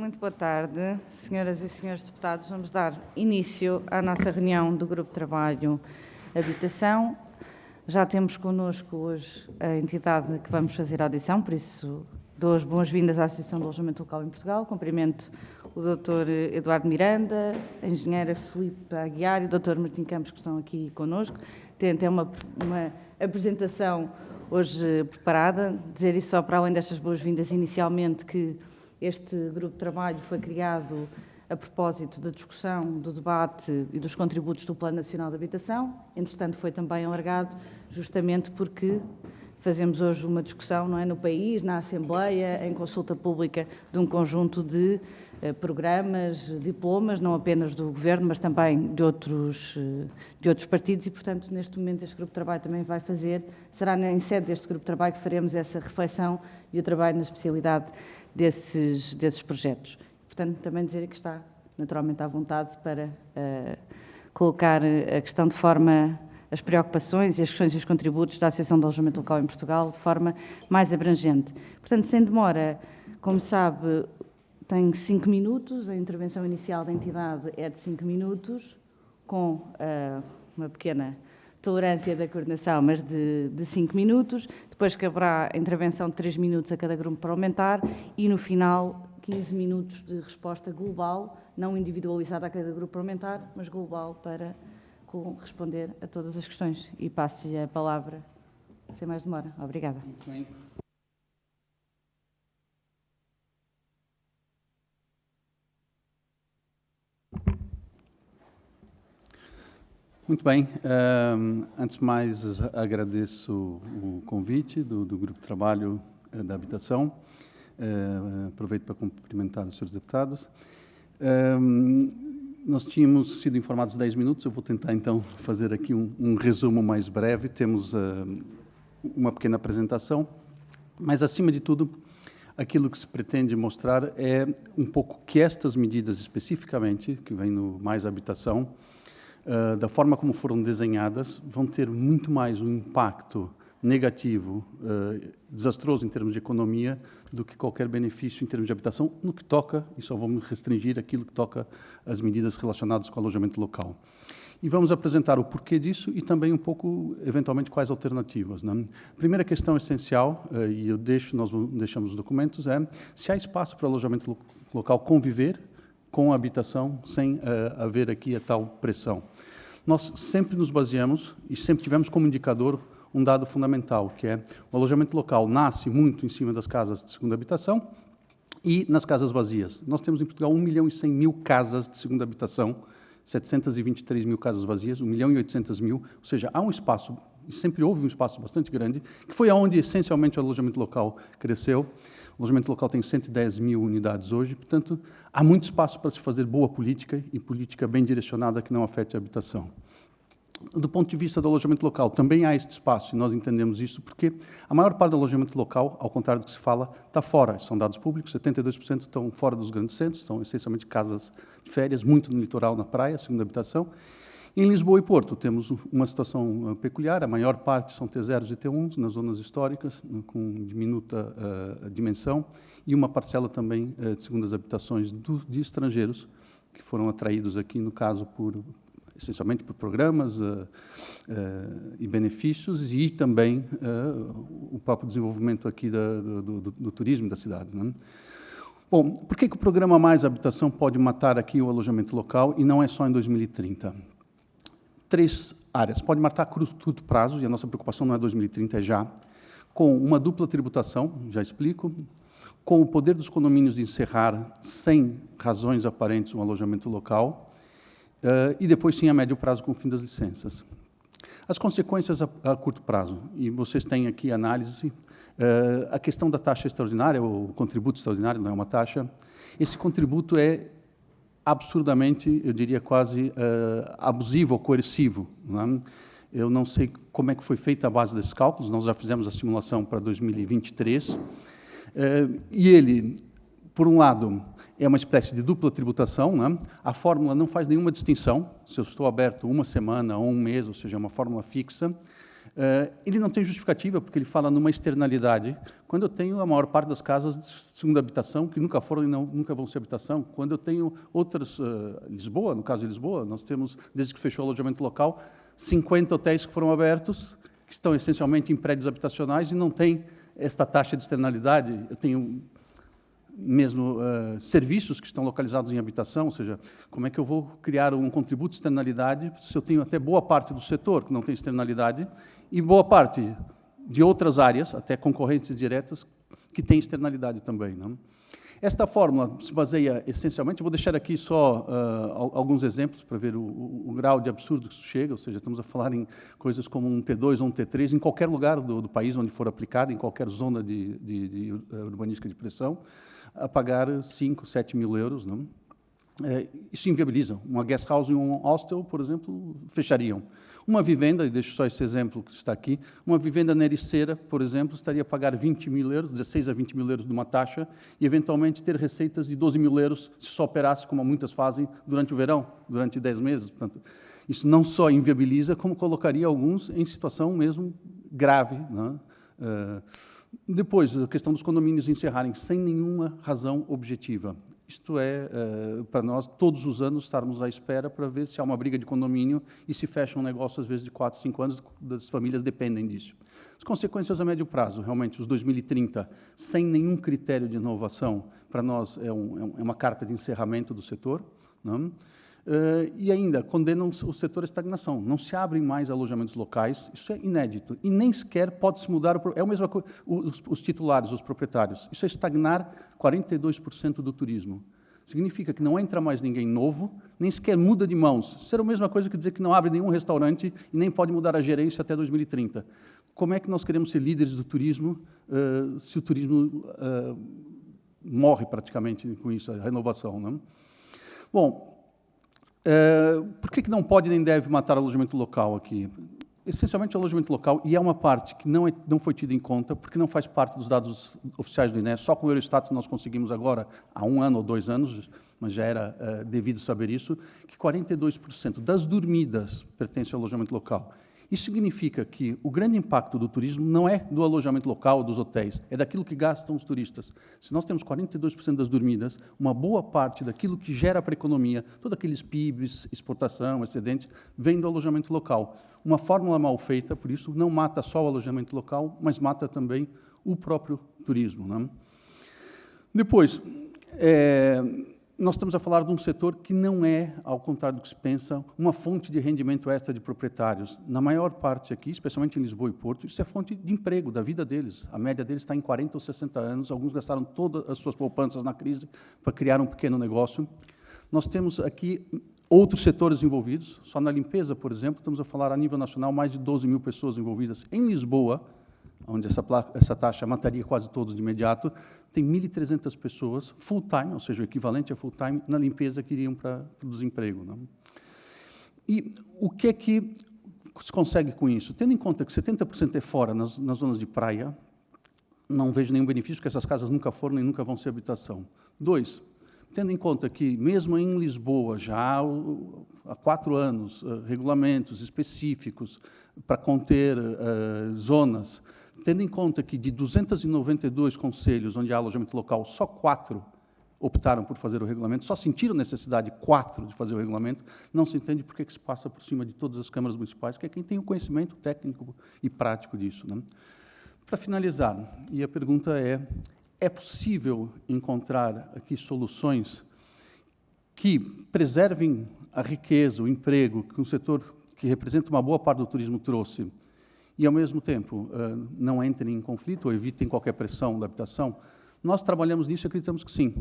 Muito boa tarde, senhoras e senhores deputados. Vamos dar início à nossa reunião do Grupo de Trabalho Habitação. Já temos connosco hoje a entidade que vamos fazer a audição, por isso dou as boas-vindas à Associação de Alojamento Local em Portugal. Cumprimento o Dr. Eduardo Miranda, a engenheira Filipe Aguiar e o Dr. Martim Campos, que estão aqui connosco. Tem até uma apresentação hoje preparada. Dizer isso só para além destas boas-vindas inicialmente que este grupo de trabalho foi criado a propósito da discussão, do debate e dos contributos do Plano Nacional de Habitação. Entretanto, foi também alargado justamente porque fazemos hoje uma discussão, não é, no país, na Assembleia, em consulta pública, de um conjunto de programas, diplomas, não apenas do Governo, mas também de outros partidos e, portanto, neste momento este grupo de trabalho também vai fazer, será em sede deste grupo de trabalho que faremos essa reflexão e o trabalho na especialidade desses projetos. Portanto, também dizer que está naturalmente à vontade para colocar a questão de forma, as preocupações e as questões e os contributos da Associação de Alojamento Local em Portugal de forma mais abrangente. Portanto, sem demora, como sabe, tem 5 minutos, a intervenção inicial da entidade é de 5 minutos, com uma pequena tolerância da coordenação, mas de 5 minutos, depois caberá a intervenção de 3 minutos a cada grupo parlamentar e, no final, 15 minutos de resposta global, não individualizada a cada grupo parlamentar, mas global para responder a todas as questões. E passo-lhe a palavra, sem mais demora. Obrigada. Muito bem. Muito bem. Antes de mais, agradeço o convite do Grupo de Trabalho da Habitação. Aproveito para cumprimentar os senhores deputados. Nós tínhamos sido informados 10 minutos, eu vou tentar, então, fazer aqui um resumo mais breve. Temos uma pequena apresentação, mas, acima de tudo, aquilo que se pretende mostrar é um pouco que estas medidas, especificamente, que vem no Mais Habitação, da forma como foram desenhadas, vão ter muito mais um impacto negativo, desastroso em termos de economia, do que qualquer benefício em termos de habitação, no que toca, e só vamos restringir aquilo que toca às medidas relacionadas com o alojamento local. E vamos apresentar o porquê disso e também um pouco, eventualmente, quais alternativas, né? A primeira questão essencial, e nós deixamos os documentos, é se há espaço para o alojamento local conviver com a habitação sem haver aqui a tal pressão. Nós sempre nos baseamos e sempre tivemos como indicador um dado fundamental, que é o alojamento local nasce muito em cima das casas de segunda habitação e nas casas vazias. Nós temos em Portugal 1.100.000 casas de segunda habitação, 723 mil casas vazias, 1.800.000, ou seja, há um espaço, e sempre houve um espaço bastante grande, que foi onde essencialmente o alojamento local cresceu. O alojamento local tem 110 mil unidades hoje, portanto, há muito espaço para se fazer boa política e política bem direcionada que não afete a habitação. Do ponto de vista do alojamento local, também há este espaço, e nós entendemos isso porque a maior parte do alojamento local, ao contrário do que se fala, está fora. São dados públicos, 72% estão fora dos grandes centros, são essencialmente casas de férias, muito no litoral, na praia, segunda habitação. Em Lisboa e Porto temos uma situação peculiar, a maior parte são T0s e T1s, nas zonas históricas, com diminuta dimensão, e uma parcela também de segundas habitações de estrangeiros, que foram atraídos aqui, no caso, essencialmente por programas e benefícios, e também o próprio desenvolvimento aqui do turismo da cidade, né? Bom, por que o programa Mais Habitação pode matar aqui o alojamento local, e não é só em 2030? 3 áreas. Pode matar a curto prazo, e a nossa preocupação não é 2030, é já, com uma dupla tributação, já explico, com o poder dos condomínios de encerrar, sem razões aparentes, um alojamento local, e depois, sim, a médio prazo, com o fim das licenças. As consequências a curto prazo, e vocês têm aqui a análise, a questão da taxa extraordinária, o contributo extraordinário, não é uma taxa, esse contributo é absurdamente, eu diria quase abusivo ou coercivo, né? Eu não sei como é que foi feita a base desses cálculos, nós já fizemos a simulação para 2023, e ele, por um lado, é uma espécie de dupla tributação, né? A fórmula não faz nenhuma distinção, se eu estou aberto uma semana ou um mês, ou seja, é uma fórmula fixa, Ele não tem justificativa, porque ele fala numa externalidade. Quando eu tenho a maior parte das casas de segunda habitação, que nunca foram e nunca vão ser habitação, quando eu tenho outras, Lisboa, no caso de Lisboa, nós temos, desde que fechou o alojamento local, 50 hotéis que foram abertos, que estão essencialmente em prédios habitacionais e não tem esta taxa de externalidade. Eu tenho mesmo serviços que estão localizados em habitação, ou seja, como é que eu vou criar um contributo de externalidade se eu tenho até boa parte do setor que não tem externalidade e boa parte de outras áreas, até concorrentes diretas, que tem externalidade também, não? Esta fórmula se baseia essencialmente, vou deixar aqui só alguns exemplos para ver o grau de absurdo que isso chega, ou seja, estamos a falar em coisas como um T2 ou um T3, em qualquer lugar do país onde for aplicado, em qualquer zona de urbanística de pressão, a pagar 5, 7 mil euros, não? Isso inviabiliza. Uma guest house e um hostel, por exemplo, fechariam. Uma vivenda, e deixo só esse exemplo que está aqui, uma vivenda na Ericeira, por exemplo, estaria a pagar 20 mil euros, 16 a 20 mil euros de uma taxa, e eventualmente ter receitas de 12 mil euros se só operasse, como muitas fazem, durante o verão, durante 10 meses. Portanto, isso não só inviabiliza, como colocaria alguns em situação mesmo grave, não é? Depois, a questão dos condomínios encerrarem sem nenhuma razão objetiva. Isto é, para nós, todos os anos, estarmos à espera para ver se há uma briga de condomínio e se fecha um negócio, às vezes, de 4, 5 anos, das famílias dependem disso. As consequências a médio prazo, realmente, os 2030, sem nenhum critério de inovação, para nós é uma carta de encerramento do setor, não? E ainda condenam o setor à estagnação. Não se abrem mais alojamentos locais, isso é inédito. E nem sequer pode-se mudar, é a mesma coisa, os titulares, os proprietários. Isso é estagnar 42% do turismo. Significa que não entra mais ninguém novo, nem sequer muda de mãos. Isso era a mesma coisa que dizer que não abre nenhum restaurante e nem pode mudar a gerência até 2030. Como é que nós queremos ser líderes do turismo se o turismo morre praticamente com isso, a renovação, não? Bom, por que não pode nem deve matar o alojamento local aqui? Essencialmente o alojamento local, e é uma parte que não foi tida em conta, porque não faz parte dos dados oficiais do INE. Só com o Eurostat nós conseguimos agora, há 1 ano ou 2 anos, mas já era devido saber isso, que 42% das dormidas pertencem ao alojamento local. Isso significa que o grande impacto do turismo não é do alojamento local, dos hotéis, é daquilo que gastam os turistas. Se nós temos 42% das dormidas, uma boa parte daquilo que gera para a economia, todos aqueles PIBs, exportação, excedentes, vem do alojamento local. Uma fórmula mal feita, por isso, não mata só o alojamento local, mas mata também o próprio turismo, não? Depois, nós estamos a falar de um setor que não é, ao contrário do que se pensa, uma fonte de rendimento extra de proprietários. Na maior parte aqui, especialmente em Lisboa e Porto, isso é fonte de emprego, da vida deles. A média deles está em 40 ou 60 anos, alguns gastaram todas as suas poupanças na crise para criar um pequeno negócio. Nós temos aqui outros setores envolvidos. Só na limpeza, por exemplo, estamos a falar a nível nacional, mais de 12 mil pessoas envolvidas. Em Lisboa, onde essa taxa mataria quase todos de imediato, tem 1.300 pessoas full-time, ou seja, o equivalente a full-time, na limpeza que iriam para o desemprego, não? E o que é que se consegue com isso? Tendo em conta que 70% é fora, nas zonas de praia, não vejo nenhum benefício, porque essas casas nunca foram e nunca vão ser habitação. 2, tendo em conta que, mesmo em Lisboa, já há 4 anos, regulamentos específicos para conter zonas, tendo em conta que de 292 concelhos onde há alojamento local, só 4 optaram por fazer o regulamento, só sentiram necessidade 4 de fazer o regulamento, não se entende por que se passa por cima de todas as câmaras municipais, que é quem tem o conhecimento técnico e prático disso, né? Para finalizar, e a pergunta é possível encontrar aqui soluções que preservem a riqueza, o emprego que um setor que representa uma boa parte do turismo trouxe, e, ao mesmo tempo, não entrem em conflito ou evitem qualquer pressão da habitação? Nós trabalhamos nisso e acreditamos que sim.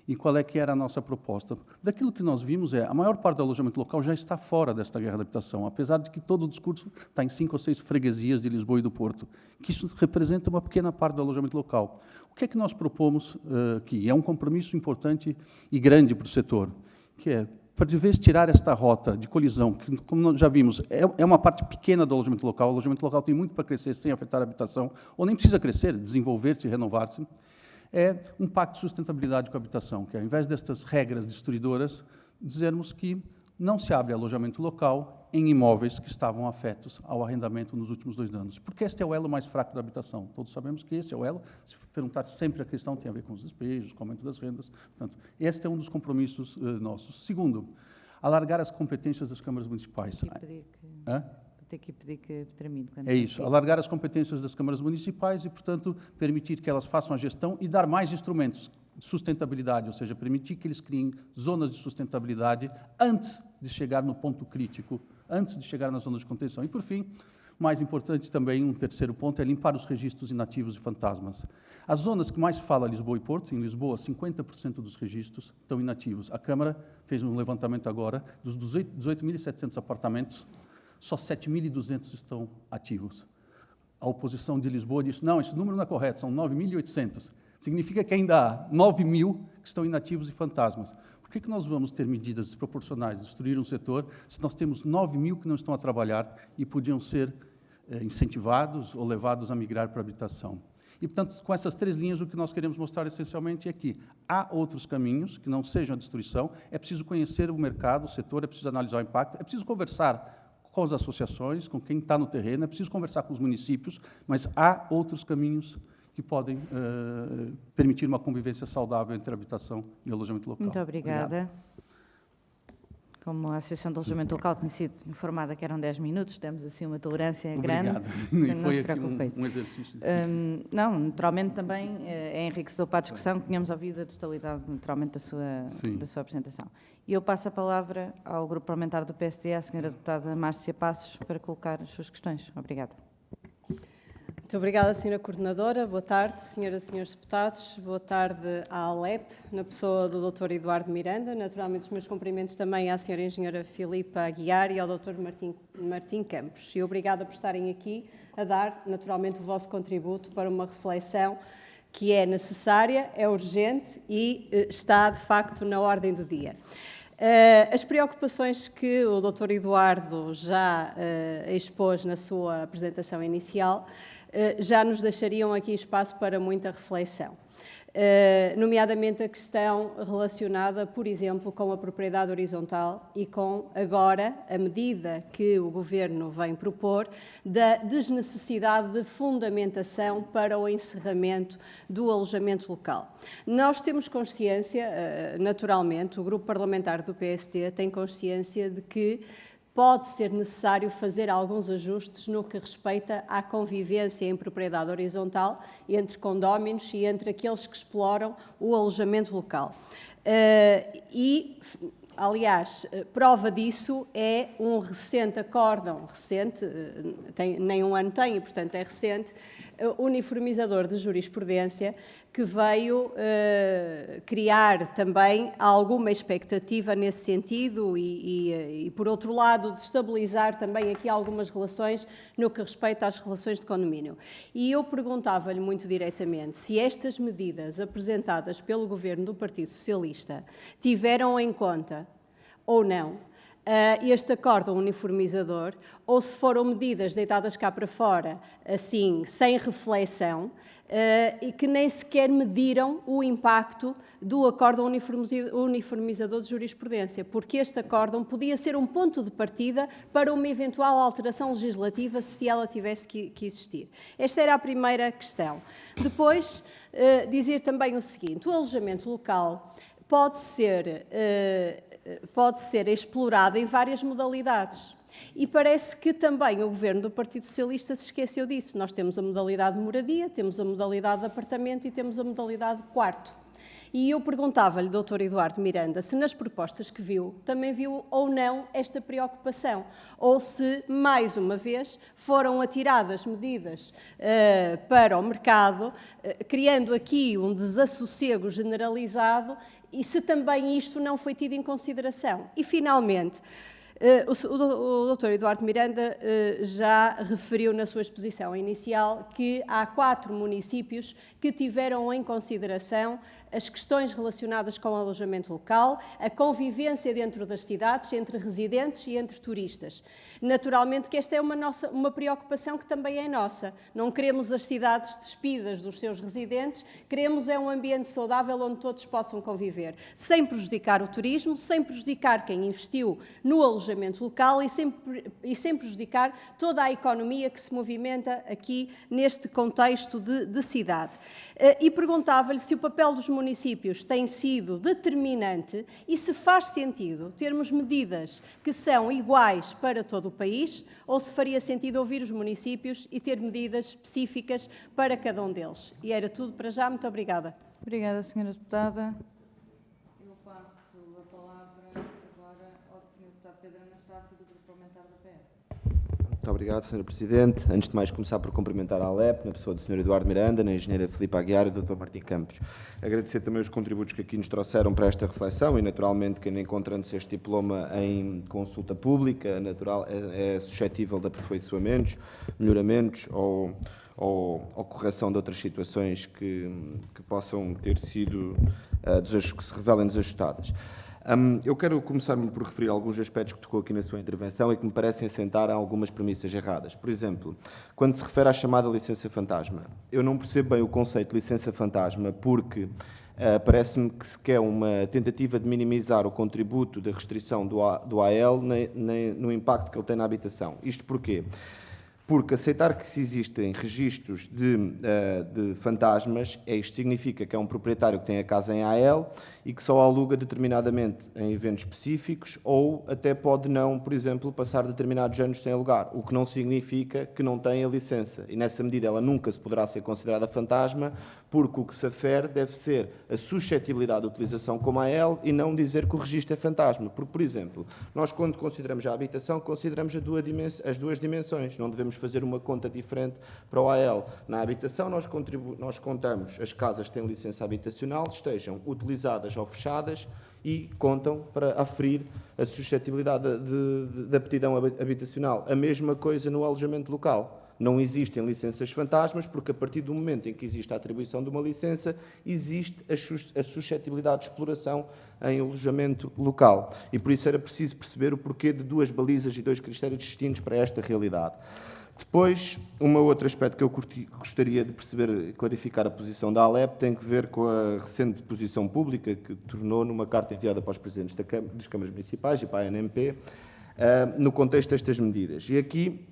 E qual é que era a nossa proposta? Daquilo que nós vimos a maior parte do alojamento local já está fora desta guerra da habitação, apesar de que todo o discurso está em 5 ou 6 freguesias de Lisboa e do Porto, que isso representa uma pequena parte do alojamento local. O que é que nós propomos aqui? É um compromisso importante e grande para o setor, que é, para de vez tirar esta rota de colisão, que, como nós já vimos, é uma parte pequena do alojamento local. O alojamento local tem muito para crescer sem afetar a habitação, ou nem precisa crescer, desenvolver-se e renovar-se. É um pacto de sustentabilidade com a habitação, que ao invés destas regras destruidoras, dizermos que não se abre alojamento local em imóveis que estavam afetos ao arrendamento nos últimos 2 anos, porque este é o elo mais fraco da habitação. Todos sabemos que esse é o elo. Se perguntar sempre, a questão tem a ver com os despejos, com o aumento das rendas. Portanto, este é um dos compromissos nossos. Segundo, alargar as competências das câmaras municipais. Vou ter que pedir que termine. É isso, alargar as competências das câmaras municipais e, portanto, permitir que elas façam a gestão e dar mais instrumentos de sustentabilidade, ou seja, permitir que eles criem zonas de sustentabilidade antes de chegar no ponto crítico, antes de chegar nas zonas de contenção. E, por fim, mais importante também, um terceiro ponto, é limpar os registros inativos e fantasmas. As zonas que mais fala Lisboa e Porto, em Lisboa, 50% dos registros estão inativos. A Câmara fez um levantamento agora, dos 18.700 apartamentos, só 7.200 estão ativos. A oposição de Lisboa disse, não, esse número não é correto, são 9.800. Significa que ainda há 9.000 que estão inativos e fantasmas. Por que nós vamos ter medidas desproporcionais, destruir um setor, se nós temos 9.000 que não estão a trabalhar e podiam ser incentivados ou levados a migrar para a habitação? E, portanto, com essas 3 linhas, o que nós queremos mostrar essencialmente é que há outros caminhos que não sejam a destruição, é preciso conhecer o mercado, o setor, é preciso analisar o impacto, é preciso conversar com as associações, com quem está no terreno, é preciso conversar com os municípios, mas há outros caminhos que podem permitir uma convivência saudável entre habitação e alojamento local. Muito obrigada. Obrigado. Como a Associação de Alojamento Local tinha sido informada que eram 10 minutos, demos assim uma tolerância Obrigado. grande. Não se preocupe com isso. Um exercício. Não, naturalmente também é enriquecedor para a discussão que tínhamos ouvido a totalidade, naturalmente, da sua apresentação. E eu passo a palavra ao Grupo Parlamentar do PSD, à Sra. Deputada Márcia Passos, para colocar as suas questões. Obrigada. Muito obrigada, Sra. Coordenadora. Boa tarde, senhoras e senhores deputados. Boa tarde à ALEP, na pessoa do Dr. Eduardo Miranda. Naturalmente, os meus cumprimentos também à Sra. Engenheira Filipa Aguiar e ao Dr. Martim Campos. E obrigada por estarem aqui a dar, naturalmente, o vosso contributo para uma reflexão que é necessária, é urgente e está, de facto, na ordem do dia. As preocupações que o Dr. Eduardo já expôs na sua apresentação inicial já nos deixariam aqui espaço para muita reflexão, nomeadamente a questão relacionada, por exemplo, com a propriedade horizontal e com, agora, a medida que o Governo vem propor da desnecessidade de fundamentação para o encerramento do alojamento local. Nós temos consciência, naturalmente, o Grupo Parlamentar do PSD tem consciência de que pode ser necessário fazer alguns ajustes no que respeita à convivência em propriedade horizontal entre condóminos e entre aqueles que exploram o alojamento local. Aliás, prova disso é um recente acórdão, nem um ano tem e, portanto, é recente, uniformizador de jurisprudência que veio criar também alguma expectativa nesse sentido e, por outro lado, destabilizar também aqui algumas relações no que respeita às relações de condomínio. E eu perguntava-lhe muito diretamente se estas medidas apresentadas pelo Governo do Partido Socialista tiveram em conta ou não este acórdão uniformizador, ou se foram medidas deitadas cá para fora, assim, sem reflexão, e que nem sequer mediram o impacto do acórdão uniformizador de jurisprudência, porque este acórdão podia ser um ponto de partida para uma eventual alteração legislativa se ela tivesse que existir. Esta era a primeira questão. Depois, dizer também o seguinte: o alojamento local pode ser explorado em várias modalidades. E parece que também o Governo do Partido Socialista se esqueceu disso. Nós temos a modalidade de moradia, temos a modalidade de apartamento e temos a modalidade de quarto. E eu perguntava-lhe, Dr. Eduardo Miranda, se nas propostas que viu, também viu ou não esta preocupação, ou se, mais uma vez, foram atiradas medidas para o mercado, criando aqui um desassossego generalizado, e se também isto não foi tido em consideração. E, finalmente, O Dr. Eduardo Miranda já referiu na sua exposição inicial que há 4 municípios que tiveram em consideração as questões relacionadas com o alojamento local, a convivência dentro das cidades, entre residentes e entre turistas. Naturalmente que esta é uma preocupação que também é nossa. Não queremos as cidades despidas dos seus residentes, queremos um ambiente saudável onde todos possam conviver, sem prejudicar o turismo, sem prejudicar quem investiu no alojamento local e sem prejudicar toda a economia que se movimenta aqui neste contexto de cidade. E perguntava-lhe se o papel dos municípios tem sido determinante e se faz sentido termos medidas que são iguais para todo o país ou se faria sentido ouvir os municípios e ter medidas específicas para cada um deles. E era tudo para já. Muito obrigada. Obrigada, Sra. Deputada. Eu passo a palavra agora ao Sr. Deputado Pedro Anastácio, do Grupo Parlamentar da PS. Muito obrigado, Sr. Presidente. Antes de mais, começar por cumprimentar a ALEP, na pessoa do Sr. Eduardo Miranda, na Engenheira Filipe Aguiar e do Dr. Martim Campos. Agradecer também os contributos que aqui nos trouxeram para esta reflexão e, naturalmente, que encontrando-se este diploma em consulta pública, é suscetível de aperfeiçoamentos, melhoramentos ou correção de outras situações que possam ter sido, que se revelem desajustadas. Eu quero começar por referir alguns aspectos que tocou aqui na sua intervenção e que me parecem assentar a algumas premissas erradas. Por exemplo, quando se refere à chamada licença fantasma, eu não percebo bem o conceito de licença fantasma porque parece-me que se quer uma tentativa de minimizar o contributo da restrição do AL no impacto que ele tem na habitação. Isto porquê? Porque aceitar que se existem registros de fantasmas, isto significa que é um proprietário que tem a casa em AL e que só aluga determinadamente em eventos específicos ou até pode não, por exemplo, passar determinados anos sem alugar, o que não significa que não tem a licença. E nessa medida ela nunca se poderá ser considerada fantasma, porque o que se afere deve ser a suscetibilidade de utilização como AL e não dizer que o registro é fantasma. Porque, por exemplo, nós quando consideramos a habitação, consideramos as duas dimensões, não devemos fazer uma conta diferente para o AL. Na habitação, nós contamos as casas que têm licença habitacional, estejam utilizadas ou fechadas e contam para aferir a suscetibilidade da aptidão habitacional. A mesma coisa no alojamento local. Não existem licenças fantasmas, porque a partir do momento em que existe a atribuição de uma licença, existe a suscetibilidade de exploração em alojamento local. E por isso era preciso perceber o porquê de 2 balizas e 2 critérios distintos para esta realidade. Depois, um outro aspecto que eu gostaria de perceber e clarificar a posição da ALEP tem que ver com a recente posição pública que tornou numa carta enviada para os presidentes das câmaras municipais e para a ANMP, no contexto destas medidas. E aqui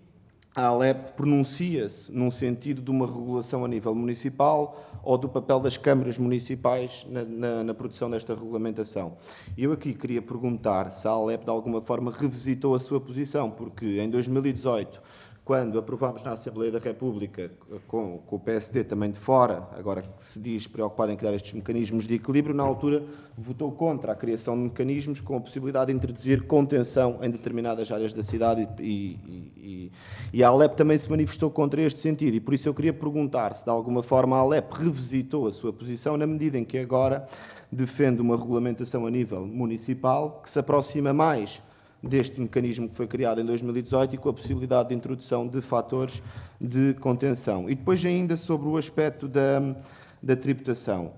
a ALEP pronuncia-se num sentido de uma regulação a nível municipal ou do papel das câmaras municipais na produção desta regulamentação. E eu aqui queria perguntar se a ALEP de alguma forma revisitou a sua posição, porque em 2018, quando aprovámos na Assembleia da República, com o PSD também de fora, agora que se diz preocupado em criar estes mecanismos de equilíbrio, na altura votou contra a criação de mecanismos com a possibilidade de introduzir contenção em determinadas áreas da cidade e a ALEP também se manifestou contra este sentido. E por isso eu queria perguntar se de alguma forma a ALEP revisitou a sua posição na medida em que agora defende uma regulamentação a nível municipal que se aproxima mais deste mecanismo que foi criado em 2018 e com a possibilidade de introdução de fatores de contenção. E depois ainda sobre o aspecto da tributação.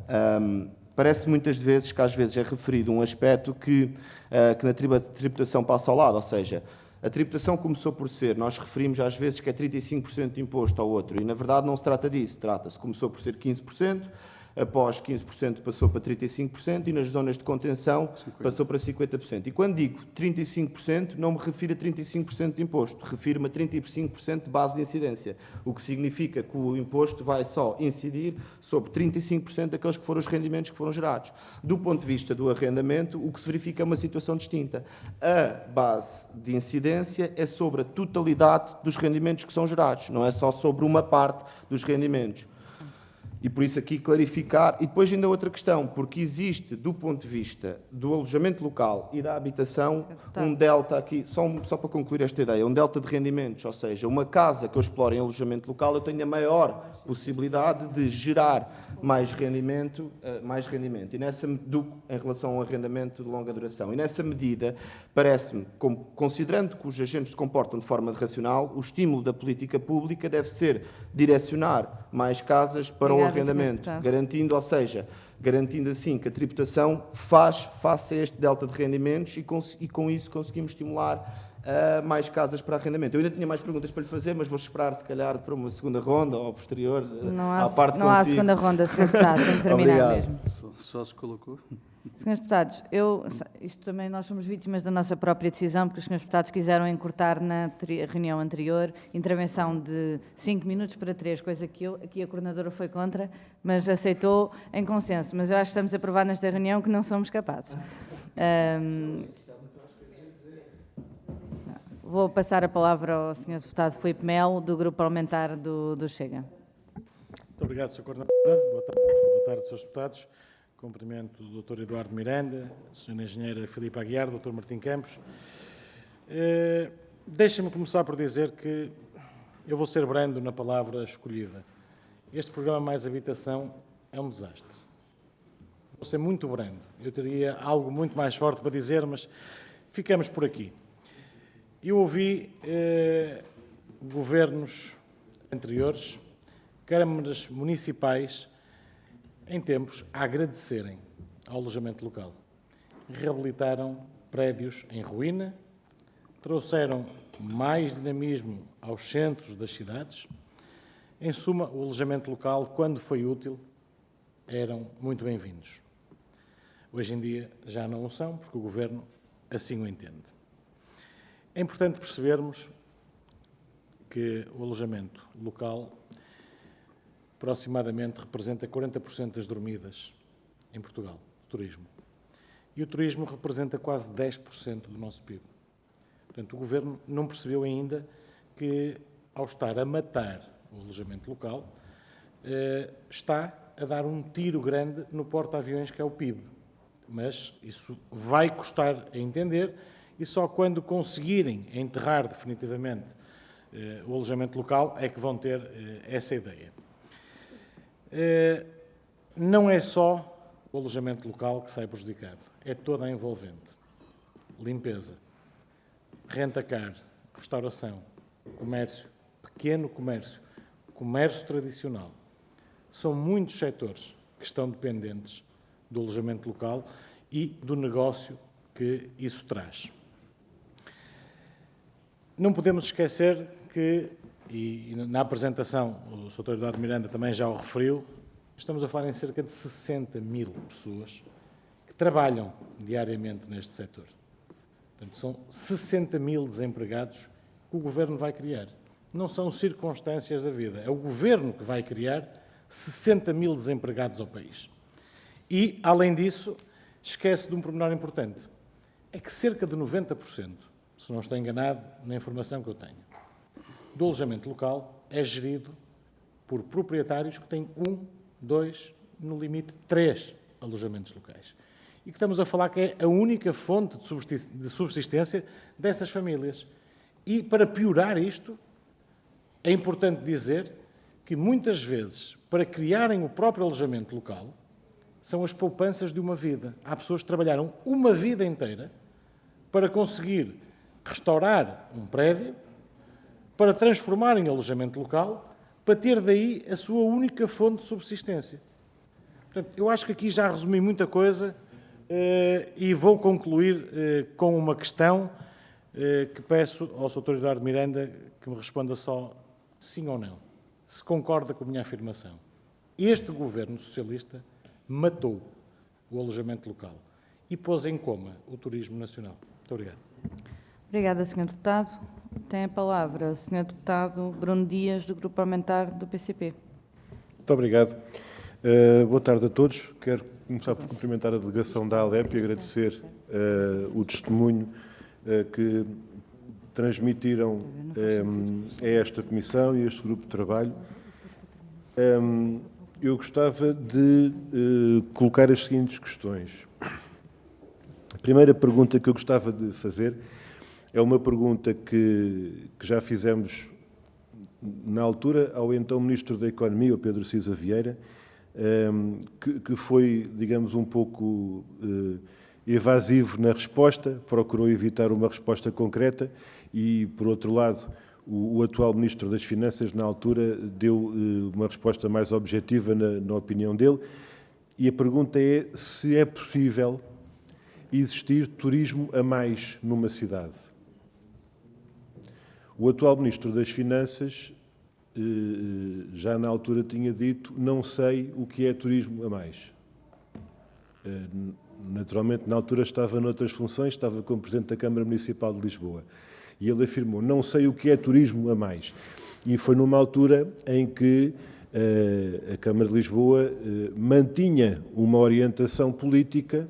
Parece muitas vezes que às vezes é referido um aspecto que na tributação passa ao lado, ou seja, a tributação começou por ser, nós referimos às vezes que é 35% de imposto ao outro, e na verdade não se trata disso, começou por ser 15%, após 15% passou para 35% e nas zonas de contenção 50%. Passou para 50%. E quando digo 35%, não me refiro a 35% de imposto, refiro-me a 35% de base de incidência, o que significa que o imposto vai só incidir sobre 35% daqueles que foram os rendimentos que foram gerados. Do ponto de vista do arrendamento, o que se verifica é uma situação distinta. A base de incidência é sobre a totalidade dos rendimentos que são gerados, não é só sobre uma parte dos rendimentos. E por isso aqui clarificar. E depois ainda outra questão, porque existe, do ponto de vista do alojamento local e da habitação, um delta aqui, só para concluir esta ideia, um delta de rendimentos, ou seja, uma casa que eu exploro em alojamento local, eu tenho a maior possibilidade de gerar mais rendimento e em relação ao arrendamento de longa duração. E nessa medida, parece-me, considerando que os agentes se comportam de forma racional, o estímulo da política pública deve ser direcionar mais casas para o arrendamento, garantindo assim que a tributação faz face a este delta de rendimentos e com isso conseguimos estimular mais casas para arrendamento. Eu ainda tinha mais perguntas para lhe fazer, mas vou esperar, se calhar, para uma segunda ronda ou posterior. Não há segunda ronda, Sr. Deputado, tem que terminar mesmo. Só se colocou. Srs. Deputados, isto também nós somos vítimas da nossa própria decisão, porque os Srs. Deputados quiseram encurtar na reunião anterior intervenção de 5 minutos para 3, coisa que aqui a coordenadora foi contra, mas aceitou em consenso. Mas eu acho que estamos a provar nesta reunião que não somos capazes. Vou passar a palavra ao Sr. Deputado Filipe Melo, do Grupo Parlamentar do Chega. Muito obrigado, Sr. Coordenadora. Boa tarde, Srs. Deputados. Cumprimento o Dr. Eduardo Miranda, a Sra. Engenheira Filipe Aguiar, Dr. Martim Campos. Deixem-me começar por dizer que eu vou ser brando na palavra escolhida. Este programa Mais Habitação é um desastre. Vou ser muito brando. Eu teria algo muito mais forte para dizer, mas ficamos por aqui. Eu ouvi governos anteriores, câmaras municipais, em tempos, a agradecerem ao alojamento local. Reabilitaram prédios em ruína, trouxeram mais dinamismo aos centros das cidades. Em suma, o alojamento local, quando foi útil, eram muito bem-vindos. Hoje em dia já não o são, porque o Governo assim o entende. É importante percebermos que o alojamento local aproximadamente representa 40% das dormidas em Portugal, do turismo. E o turismo representa quase 10% do nosso PIB. Portanto, o Governo não percebeu ainda que, ao estar a matar o alojamento local, está a dar um tiro grande no porta-aviões que é o PIB. Mas isso vai custar a entender e só quando conseguirem enterrar definitivamente o alojamento local é que vão ter essa ideia. Não é só o alojamento local que sai prejudicado, é toda a envolvente. Limpeza, renta-car, restauração, comércio, pequeno comércio, comércio tradicional. São muitos setores que estão dependentes do alojamento local e do negócio que isso traz. Não podemos esquecer que, e na apresentação o Sr. Eduardo Miranda também já o referiu, estamos a falar em cerca de 60 mil pessoas que trabalham diariamente neste setor. Portanto, são 60 mil desempregados que o Governo vai criar. Não são circunstâncias da vida, é o Governo que vai criar 60 mil desempregados ao país. E, além disso, esquece de um pormenor importante. É que cerca de 90%, se não estou enganado na informação que eu tenho, do alojamento local é gerido por proprietários que têm 1, 2, no limite 3 alojamentos locais. E que estamos a falar que é a única fonte de subsistência dessas famílias. E, para piorar isto, é importante dizer que, muitas vezes, para criarem o próprio alojamento local, são as poupanças de uma vida. Há pessoas que trabalharam uma vida inteira para conseguir restaurar um prédio, para transformar em alojamento local, para ter daí a sua única fonte de subsistência. Portanto, eu acho que aqui já resumi muita coisa e vou concluir com uma questão que peço ao Sr. Eduardo Miranda que me responda só sim ou não, se concorda com a minha afirmação. Este Governo Socialista matou o alojamento local e pôs em coma o turismo nacional. Muito obrigado. Obrigada, Sr. Deputado. Tem a palavra o Sr. Deputado Bruno Dias, do Grupo Parlamentar do PCP. Muito obrigado. Boa tarde a todos. Quero começar por cumprimentar a delegação da ALEP e agradecer o testemunho que transmitiram a esta comissão e a este grupo de trabalho. eu gostava de colocar as seguintes questões. A primeira pergunta que eu gostava de fazer é uma pergunta que já fizemos na altura ao então Ministro da Economia, o Pedro Cisa Vieira, que foi, digamos, um pouco evasivo na resposta, procurou evitar uma resposta concreta e, por outro lado, o atual Ministro das Finanças, na altura, deu uma resposta mais objetiva na opinião dele. E a pergunta é se é possível existir turismo a mais numa cidade. O atual Ministro das Finanças já na altura tinha dito: não sei o que é turismo a mais. Naturalmente, na altura estava noutras funções, estava como Presidente da Câmara Municipal de Lisboa. E ele afirmou: não sei o que é turismo a mais. E foi numa altura em que a Câmara de Lisboa mantinha uma orientação política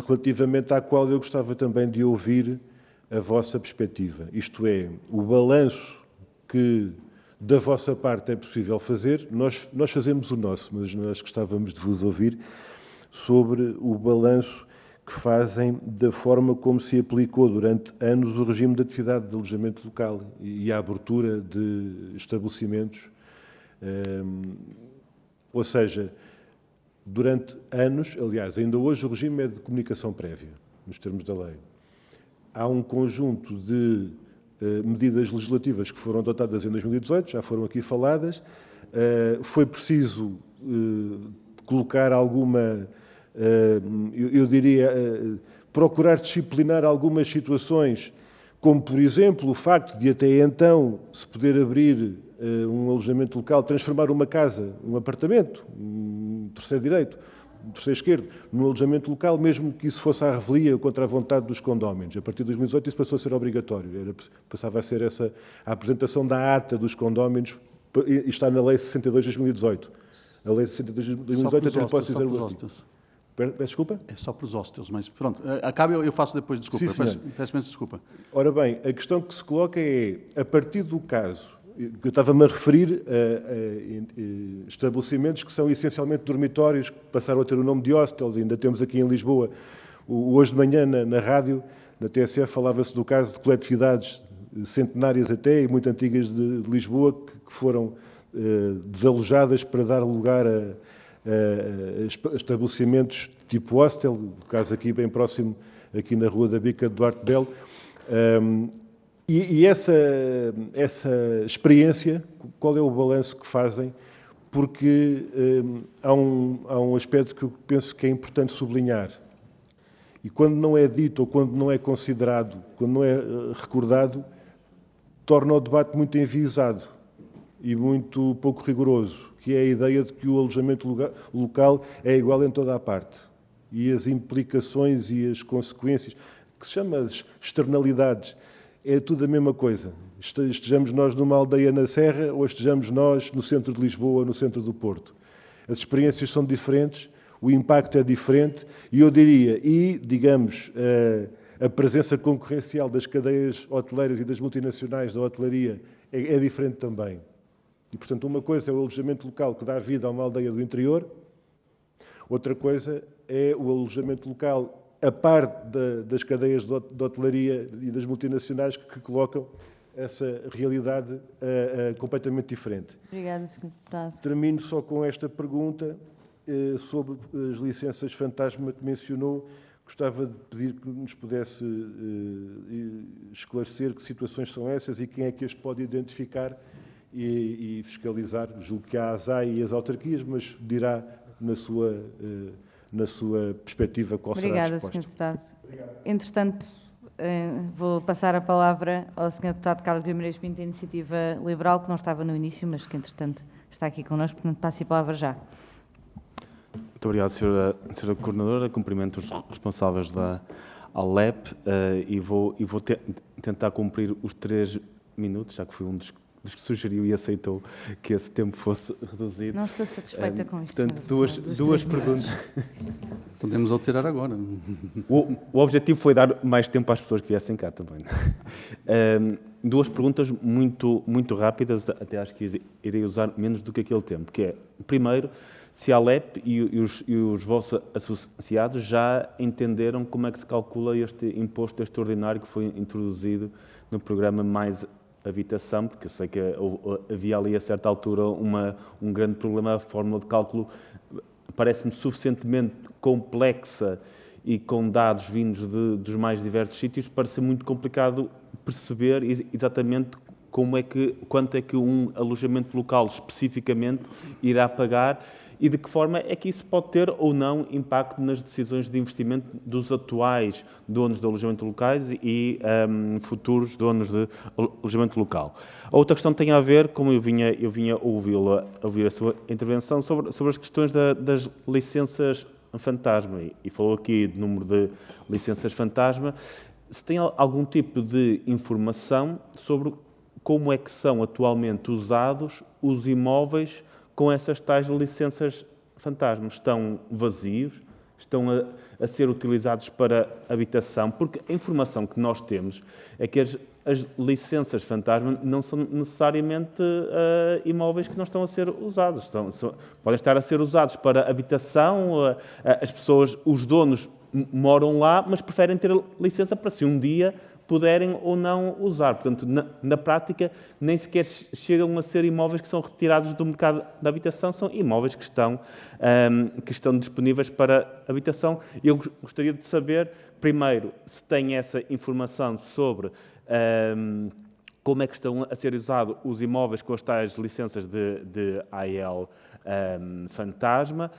relativamente à qual eu gostava também de ouvir a vossa perspectiva. Isto é, o balanço que da vossa parte é possível fazer. Nós fazemos o nosso, mas nós gostávamos de vos ouvir sobre o balanço que fazem da forma como se aplicou durante anos o regime de atividade de alojamento local e a abertura de estabelecimentos. Ou seja, durante anos, aliás, ainda hoje o regime é de comunicação prévia, nos termos da lei. Há um conjunto de medidas legislativas que foram adotadas em 2018, já foram aqui faladas. Foi preciso colocar alguma, eu diria, procurar disciplinar algumas situações, como, por exemplo, o facto de até então se poder abrir um alojamento local, transformar uma casa, um apartamento, um terceiro direito, um terceiro esquerdo, num alojamento local, mesmo que isso fosse à revelia contra a vontade dos condóminos. A partir de 2018 isso passou a ser obrigatório. Passava a ser essa a apresentação da ata dos condóminos, e está na Lei 62 de 2018. A Lei 62 de 2018, até posso dizer o artigo. Peço desculpa? É só para os hostels, mas pronto. Acabe, eu faço depois, desculpa. Sim, peço imensa desculpa. Ora bem, a questão que se coloca é, a partir do caso, que eu estava-me a referir a estabelecimentos que são essencialmente dormitórios, que passaram a ter o nome de hostels, ainda temos aqui em Lisboa. Hoje de manhã, na rádio, na TSF, falava-se do caso de coletividades centenárias até, e muito antigas de Lisboa, que foram desalojadas para dar lugar a estabelecimentos tipo hostel, o caso aqui bem próximo, aqui na Rua da Bica de Duarte Belo. E essa experiência, qual é o balanço que fazem? Porque há um aspecto que eu penso que é importante sublinhar. E quando não é dito ou quando não é considerado, quando não é recordado, torna o debate muito enviesado e muito pouco rigoroso, que é a ideia de que o alojamento local é igual em toda a parte. E as implicações e as consequências, que se chama as externalidades, é tudo a mesma coisa. Estejamos nós numa aldeia na Serra ou estejamos nós no centro de Lisboa ou no centro do Porto. As experiências são diferentes, o impacto é diferente e eu diria, digamos, a presença concorrencial das cadeias hoteleiras e das multinacionais da hotelaria é diferente também. E, portanto, uma coisa é o alojamento local que dá vida a uma aldeia do interior, outra coisa é o alojamento local a par das cadeias de hotelaria e das multinacionais que colocam essa realidade completamente diferente. Obrigada, Sr. Deputado. Termino só com esta pergunta sobre as licenças fantasma que mencionou. Gostava de pedir que nos pudesse esclarecer que situações são essas e quem é que as pode identificar e fiscalizar. Julgo que há a ASAI e as autarquias, mas dirá na sua perspectiva qual será a resposta. Obrigada, Sr. Deputado. Entretanto, vou passar a palavra ao Sr. Deputado Carlos Guimarães Pinto, da Iniciativa Liberal, que não estava no início, mas que, entretanto, está aqui connosco, portanto, passo a palavra já. Muito obrigado, Sra. Coordenadora. Cumprimento os responsáveis da ALEP e vou tentar cumprir os 3 minutos, já que fui um dos dos que sugeriu e aceitou que esse tempo fosse reduzido. Não estou satisfeita com isto. Portanto, senhora, duas perguntas. Podemos alterar agora. O objetivo foi dar mais tempo às pessoas que viessem cá também. Duas perguntas muito rápidas, até acho que irei usar menos do que aquele tempo, que é, primeiro, se a Alep e os vossos associados já entenderam como é que se calcula este imposto extraordinário que foi introduzido no programa Mais Habitação, porque eu sei que havia ali a certa altura um grande problema, a fórmula de cálculo parece-me suficientemente complexa e com dados vindos dos mais diversos sítios para ser muito complicado perceber exatamente quanto é que um alojamento local especificamente irá pagar e de que forma é que isso pode ter ou não impacto nas decisões de investimento dos atuais donos de alojamento locais e futuros donos de alojamento local. A outra questão tem a ver, como eu vinha ouvir a sua intervenção, sobre as questões das licenças fantasma, e falou aqui do número de licenças fantasma. Se tem algum tipo de informação sobre como é que são atualmente usados os imóveis com essas tais licenças fantasmas? Estão vazios? Estão a ser utilizados para habitação? Porque a informação que nós temos é que as licenças fantasma não são necessariamente imóveis que não estão a ser usados. Podem estar a ser usados para habitação, as pessoas, os donos moram lá, mas preferem ter licença para se um dia puderem ou não usar. Portanto, na prática, nem sequer chegam a ser imóveis que são retirados do mercado da habitação, são imóveis que estão disponíveis para habitação. Eu gostaria de saber, primeiro, se tem essa informação sobre como é que estão a ser usados os imóveis com as tais licenças de AL fantasma.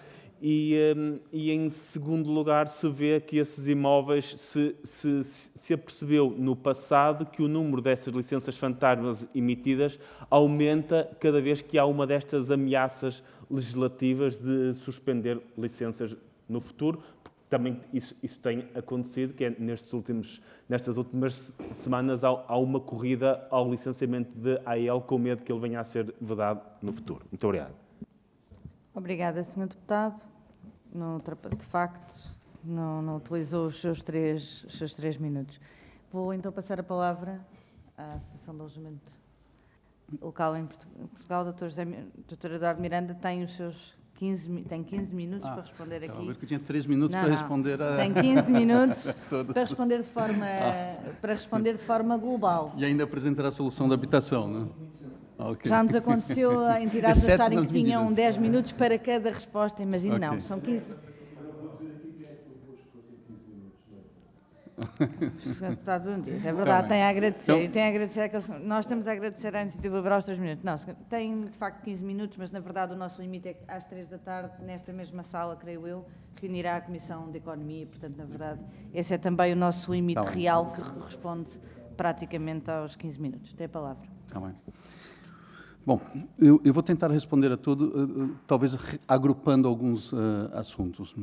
E, em segundo lugar, se vê que esses imóveis, se apercebeu no passado que o número dessas licenças fantasmas emitidas aumenta cada vez que há uma destas ameaças legislativas de suspender licenças no futuro. Também isso tem acontecido, que é nestas últimas semanas há uma corrida ao licenciamento de AL com medo que ele venha a ser vedado no futuro. Muito obrigado. Obrigada, Sr. Deputado. De facto, não utilizou os seus 3 minutos. Vou então passar a palavra à Associação de Alojamento Local em Portugal. O Dr. Eduardo Miranda tem os seus 15 minutos para responder aqui. Estava a ver que eu tinha 3 minutos para responder a... Tem 15 minutos para responder de forma global. E ainda apresentar a solução da habitação, não é? Okay. Já nos aconteceu a entidades Exceto acharem nas que tinham medidas. 10 minutos para cada resposta. Imagino, Okay. não, são 15. É verdade, tem a agradecer. Então, E tem a agradecer nós temos a agradecer à Iniciativa Liberal os 3 minutos. Não, tem de facto 15 minutos, mas na verdade o nosso limite é que às 3 da tarde, nesta mesma sala, creio eu, reunirá a Comissão de Economia. Portanto, na verdade, esse é também o nosso limite real, que corresponde praticamente aos 15 minutos. Tem a palavra. Está bem. Bom, eu vou tentar responder a tudo, talvez agrupando alguns assuntos.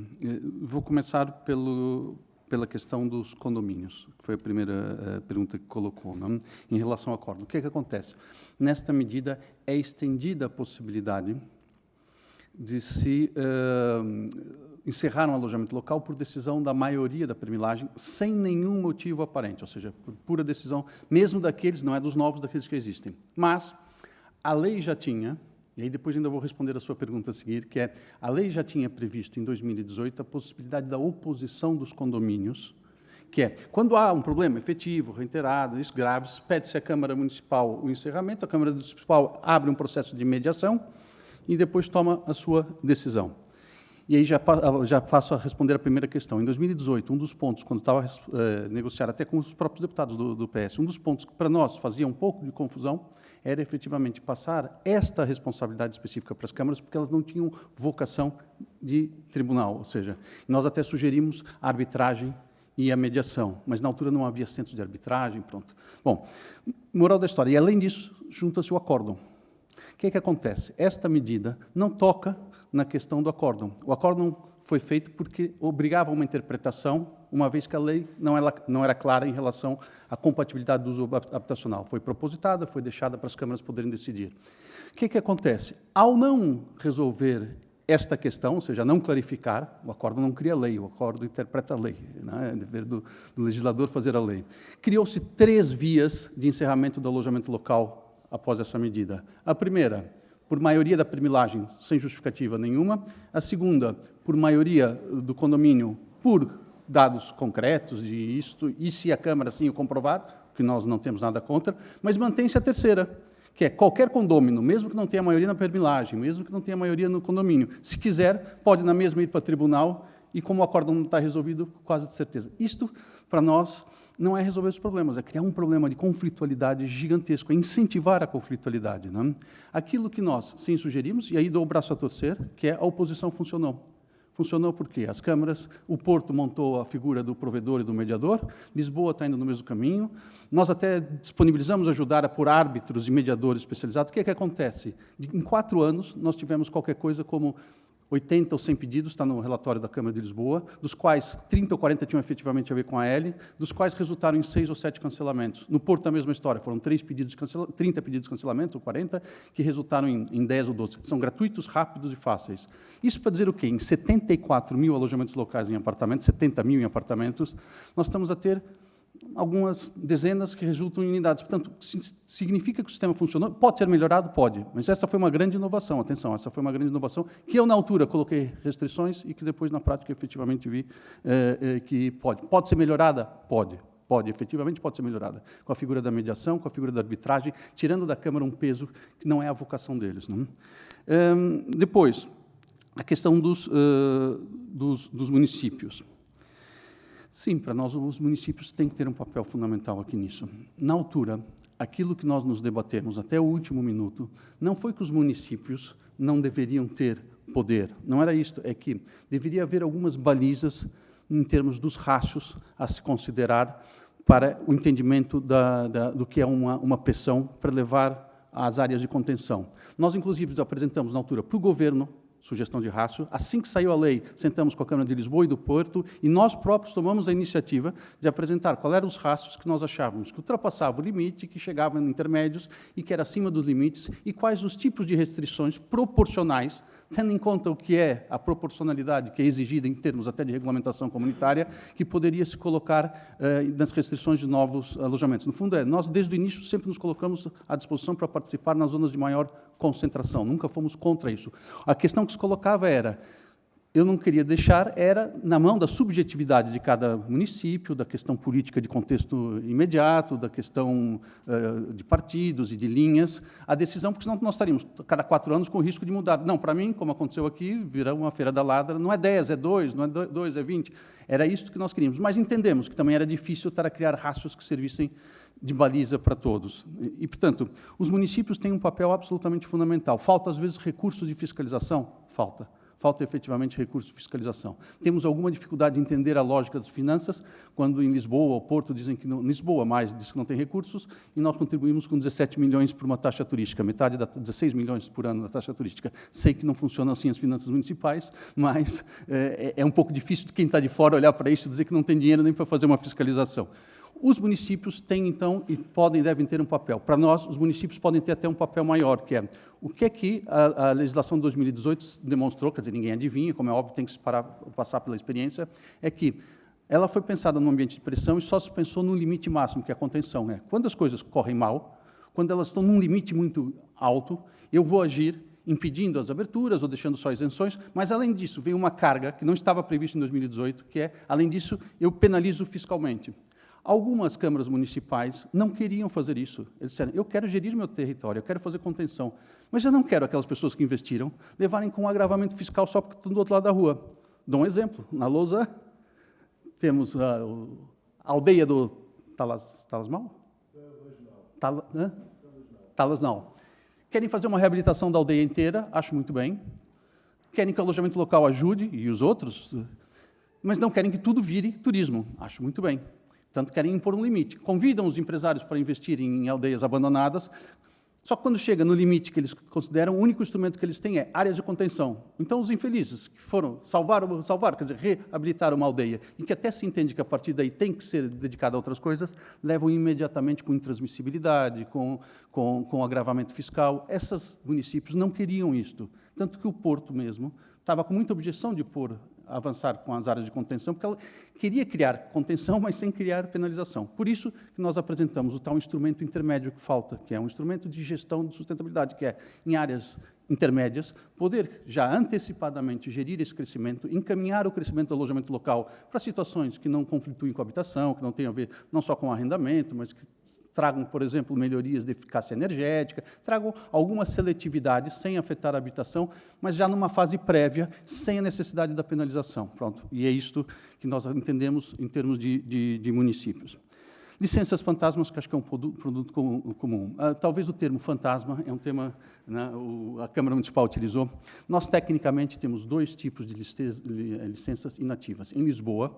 Vou começar pela questão dos condomínios, que foi a primeira pergunta que colocou, não? Em relação ao acórdão. O que é que acontece? Nesta medida, é estendida a possibilidade de se encerrar um alojamento local por decisão da maioria da permilagem, sem nenhum motivo aparente, ou seja, por pura decisão, mesmo daqueles, não é dos novos, daqueles que existem. Mas a lei já tinha, e aí depois ainda vou responder a sua pergunta a seguir, que é, a lei já tinha previsto em 2018 a possibilidade da oposição dos condomínios, que é, quando há um problema efetivo, reiterado, isso graves, pede-se à Câmara Municipal o encerramento, a Câmara Municipal abre um processo de mediação e depois toma a sua decisão. E aí já passo a responder a primeira questão. Em 2018, um dos pontos, quando estava a negociar até com os próprios deputados do PS, um dos pontos que para nós fazia um pouco de confusão era efetivamente passar esta responsabilidade específica para as câmaras, porque elas não tinham vocação de tribunal, ou seja, nós até sugerimos a arbitragem e a mediação, mas na altura não havia centros de arbitragem, pronto. Bom, moral da história, e além disso, junta-se o acórdão. O que é que acontece? Esta medida não toca na questão do acórdão. O acórdão foi feito porque obrigava a uma interpretação, uma vez que a lei não era clara em relação à compatibilidade do uso habitacional. Foi propositada, foi deixada para as câmaras poderem decidir. O que acontece? Ao não resolver esta questão, ou seja, não clarificar, o acordo não cria lei, o acordo interpreta a lei, né? É dever do legislador fazer a lei. Criou-se 3 vias de encerramento do alojamento local após essa medida. A primeira, por maioria da primilagem, sem justificativa nenhuma. A segunda, por maioria do condomínio, por dados concretos de isto, e se a Câmara assim o comprovar, que nós não temos nada contra, mas mantém-se a terceira, que é qualquer condômino, mesmo que não tenha maioria na permilagem, mesmo que não tenha maioria no condomínio, se quiser, pode na mesma ir para o tribunal, e como o acordo não está resolvido, quase de certeza. Isto, para nós, não é resolver os problemas, é criar um problema de conflitualidade gigantesco, é incentivar a conflitualidade. Né? Aquilo que nós, sim, sugerimos, e aí dou o braço a torcer, que é a oposição funcionou. Funcionou porque as câmaras, o Porto montou a figura do provedor e do mediador, Lisboa está indo no mesmo caminho, nós até disponibilizamos ajudar a pôr árbitros e mediadores especializados. O que acontece? Em 4 anos, nós tivemos qualquer coisa como 80 ou 100 pedidos, está no relatório da Câmara de Lisboa, dos quais 30 ou 40 tinham efetivamente a ver com a L, dos quais resultaram em 6 ou 7 cancelamentos. No Porto, a mesma história, foram 30 pedidos de cancelamento, ou 40, que resultaram em 10 ou 12. São gratuitos, rápidos e fáceis. Isso para dizer o quê? Em 74 mil alojamentos locais em apartamentos, 70 mil em apartamentos, nós estamos a ter algumas dezenas que resultam em unidades. Portanto, significa que o sistema funcionou? Pode ser melhorado? Pode. Mas essa foi uma grande inovação. Atenção, essa foi uma grande inovação que eu, na altura, coloquei restrições e que depois, na prática, efetivamente vi que pode. Pode ser melhorada? Pode. Pode, efetivamente pode ser melhorada. Com a figura da mediação, com a figura da arbitragem, tirando da Câmara um peso que não é a vocação deles. Não? Depois, a questão dos municípios. Sim, para nós os municípios têm que ter um papel fundamental aqui nisso. Na altura, aquilo que nós nos debatemos até o último minuto, não foi que os municípios não deveriam ter poder, não era isto, é que deveria haver algumas balizas em termos dos rachos a se considerar para o entendimento do que é uma pressão para levar às áreas de contenção. Nós, inclusive, apresentamos na altura para o governo, sugestão de rácio. Assim que saiu a lei, sentamos com a Câmara de Lisboa e do Porto e nós próprios tomamos a iniciativa de apresentar quais eram os rácios que nós achávamos que ultrapassavam o limite, que chegavam em intermédios e que era acima dos limites e quais os tipos de restrições proporcionais, tendo em conta o que é a proporcionalidade que é exigida em termos até de regulamentação comunitária, que poderia se colocar nas restrições de novos alojamentos. No fundo, nós desde o início sempre nos colocamos à disposição para participar nas zonas de maior concentração, nunca fomos contra isso. A questão que se colocava era, eu não queria deixar, era na mão da subjetividade de cada município, da questão política de contexto imediato, da questão de partidos e de linhas, a decisão, porque senão nós estaríamos, cada 4 anos, com o risco de mudar. Não, para mim, como aconteceu aqui, virá uma feira da ladra, não é 10, é 2, não é 2, é 20. Era isso que nós queríamos. Mas entendemos que também era difícil estar a criar rastros que servissem de baliza para todos. E, portanto, os municípios têm um papel absolutamente fundamental. Falta, às vezes, recursos de fiscalização? Falta. Falta, efetivamente, recursos de fiscalização. Temos alguma dificuldade de entender a lógica das finanças, quando em Lisboa ou Porto dizem que não, Lisboa mais diz que não tem recursos, e nós contribuímos com 17 milhões por uma taxa turística, metade 16 milhões por ano da taxa turística. Sei que não funcionam assim as finanças municipais, mas é um pouco difícil de quem está de fora olhar para isso e dizer que não tem dinheiro nem para fazer uma fiscalização. Os municípios têm, então, e podem e devem ter um papel. Para nós, os municípios podem ter até um papel maior, que é o que é que a legislação de 2018 demonstrou, quer dizer, ninguém adivinha, como é óbvio, tem que se passar pela experiência, é que ela foi pensada num ambiente de pressão e só se pensou no limite máximo, que é a contenção. Quando as coisas correm mal, quando elas estão num limite muito alto, eu vou agir impedindo as aberturas ou deixando só isenções, mas, além disso, vem uma carga que não estava prevista em 2018, que é, além disso, eu penalizo fiscalmente. Algumas câmaras municipais não queriam fazer isso. Eles disseram, eu quero gerir meu território, eu quero fazer contenção, mas eu não quero aquelas pessoas que investiram levarem com um agravamento fiscal só porque estão do outro lado da rua. Dou um exemplo. Na Lousa, temos a aldeia do Talasmal? Talasmal. Querem fazer uma reabilitação da aldeia inteira, acho muito bem. Querem que o alojamento local ajude, e os outros, mas não querem que tudo vire turismo, acho muito bem. Portanto, querem impor um limite. Convidam os empresários para investirem em aldeias abandonadas, Só que quando chega no limite que eles consideram, o único instrumento que eles têm é áreas de contenção. Então, os infelizes que foram salvar, quer dizer, reabilitar uma aldeia, e que até se entende que a partir daí tem que ser dedicada a outras coisas, levam imediatamente com intransmissibilidade, com agravamento fiscal. Esses municípios não queriam isto. Tanto que o Porto mesmo estava com muita objeção de avançar com as áreas de contenção, porque ela queria criar contenção, mas sem criar penalização. Por isso que nós apresentamos o tal instrumento intermédio que falta, que é um instrumento de gestão de sustentabilidade, que é, em áreas intermédias, poder já antecipadamente gerir esse crescimento, encaminhar o crescimento do alojamento local para situações que não conflituem com a habitação, que não tenham a ver não só com arrendamento, mas que tragam, por exemplo, melhorias de eficácia energética, tragam alguma seletividade sem afetar a habitação, mas já numa fase prévia, sem a necessidade da penalização. Pronto. E é isto que nós entendemos em termos de municípios. Licenças fantasmas, que acho que é um produto comum. Talvez o termo fantasma é um tema, né, a Câmara Municipal utilizou. Nós, tecnicamente, temos 2 tipos de licenças inativas. Em Lisboa,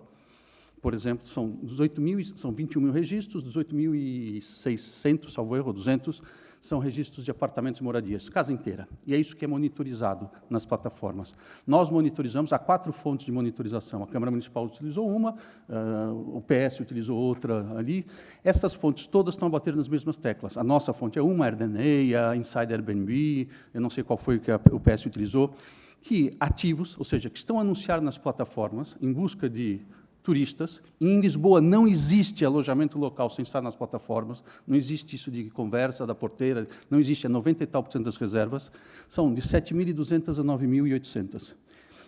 por exemplo, são 21 mil registros, 18.600, salvo erro, 200, são registros de apartamentos e moradias, casa inteira. E é isso que é monitorizado nas plataformas. Nós monitorizamos, há 4 fontes de monitorização. A Câmara Municipal utilizou uma, o PS utilizou outra ali. Essas fontes todas estão a bater nas mesmas teclas. A nossa fonte é uma, a Airbnb, a Inside Airbnb, eu não sei qual foi que o PS utilizou, que ativos, ou seja, que estão a anunciar nas plataformas em busca de turistas. Em Lisboa não existe alojamento local sem estar nas plataformas, não existe isso de conversa da porteira, não existe, é 90 e tal % das reservas, são de 7.200 a 9.800.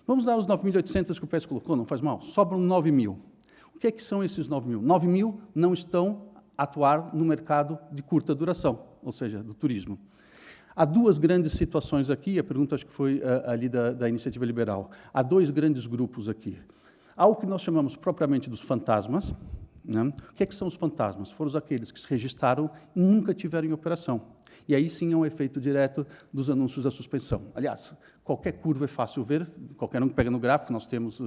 Vamos dar os 9.800 que o PS colocou, não faz mal, sobram 9.000. O que é que são esses 9.000? 9.000 não estão a atuar no mercado de curta duração, ou seja, do turismo. Há 2 grandes situações aqui, a pergunta acho que foi ali da Iniciativa Liberal. Há 2 grandes grupos aqui. Há o que nós chamamos propriamente dos fantasmas. Né? O que é que são os fantasmas? Foram aqueles que se registraram e nunca tiveram em operação. E aí sim é um efeito direto dos anúncios da suspensão. Aliás, qualquer curva é fácil ver, qualquer um que pega no gráfico, nós temos,